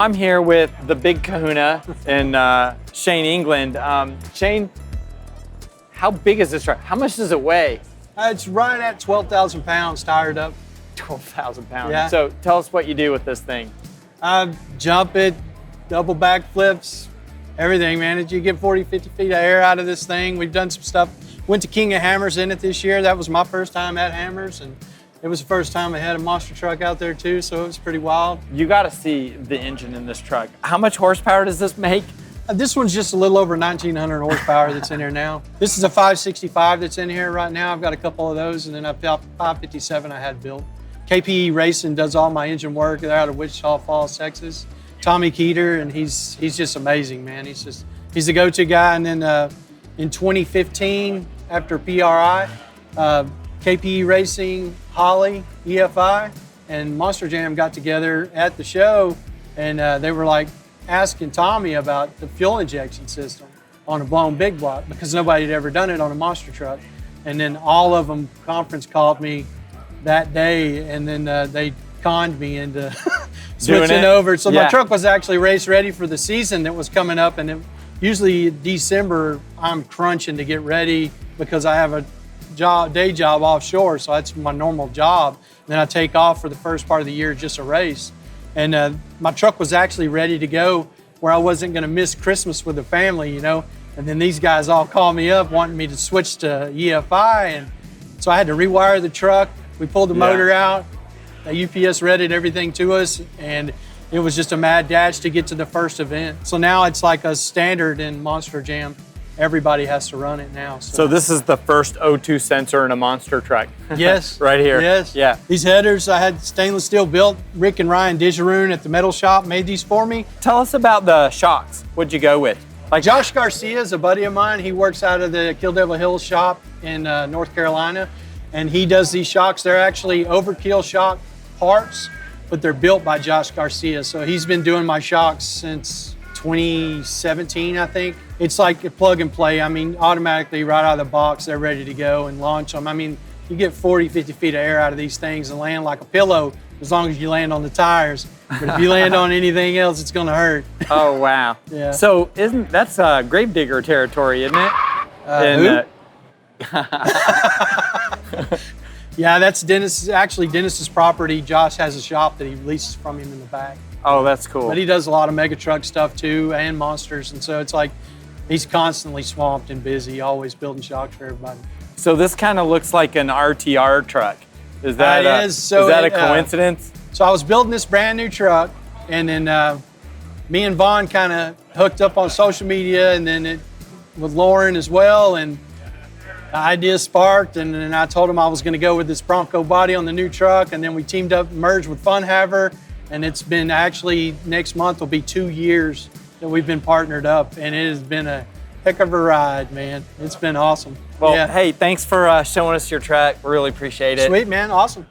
I'm here with the big kahuna in Shane, England. Shane, how big is this truck? How much does it weigh? It's right at 12,000 pounds tired up. 12,000 pounds. Yeah. So tell us what you do with this thing. Jump it, double back flips, everything, man. You get 40, 50 feet of air out of this thing. We've done some stuff. Went to King of Hammers in it this year. That was my first time at Hammers, and it was the first time I had a monster truck out there too, so it was pretty wild. You got to see the engine in this truck. How much horsepower does this make? This one's just a little over 1,900 horsepower that's in here now. This is a 565 that's in here right now. I've got a couple of those, and then I've got 557 I had built. KPE Racing does all my engine work. They're out of Wichita Falls, Texas. Tommy Keeter, and he's just amazing, man. He's the go-to guy. And then in 2015, after PRI, KPE Racing, Holly, EFI, and Monster Jam got together at the show, and they were like asking Tommy about the fuel injection system on a blown big block because nobody had ever done it on a monster truck. And then all of them conference called me that day, and then they conned me into switching over. So my truck was actually race ready for the season that was coming up, and usually December I'm crunching to get ready because I have a day job offshore, so that's my normal job. And then I take off for the first part of the year just a race. And my truck was actually ready to go where I wasn't going to miss Christmas with the family, you know. And then these guys all called me up wanting me to switch to EFI, and so I had to rewire the truck. We pulled the motor out. The UPS readied everything to us, and it was just a mad dash to get to the first event. So now it's like a standard in Monster Jam. Everybody has to run it now. So this is the first O2 sensor in a monster truck. Yes. Right here. Yes. Yeah. These headers, I had stainless steel built. Rick and Ryan Digeroon at the metal shop made these for me. Tell us about the shocks. What'd you go with? Like Josh Garcia is a buddy of mine. He works out of the Kill Devil Hills shop in North Carolina, and he does these shocks. They're actually overkill shock parts, but they're built by Josh Garcia. So he's been doing my shocks since 2017, I think. It's like a plug and play. I mean, automatically right out of the box, they're ready to go and launch them. I mean, you get 40, 50 feet of air out of these things and land like a pillow as long as you land on the tires. But if you land on anything else, it's gonna hurt. Oh, wow. Yeah. So that's Gravedigger territory, isn't it? Yeah, that's Dennis's property. Josh has a shop that he leases from him in the back. Oh, that's cool. But he does a lot of mega truck stuff too, and monsters, and so it's like he's constantly swamped and busy, always building shocks for everybody. So this kind of looks like an RTR truck. Is that a coincidence? So I was building this brand new truck, and then me and Vaughn kind of hooked up on social media, and then with Lauren as well, and the idea sparked, and then I told him I was going to go with this Bronco body on the new truck, and then we teamed up, merged with Fun Haver, and it's been actually, next month will be 2 years that we've been partnered up, and it has been a heck of a ride, man. It's been awesome. Well, hey, thanks for showing us your truck. We really appreciate it. Sweet, man. Awesome.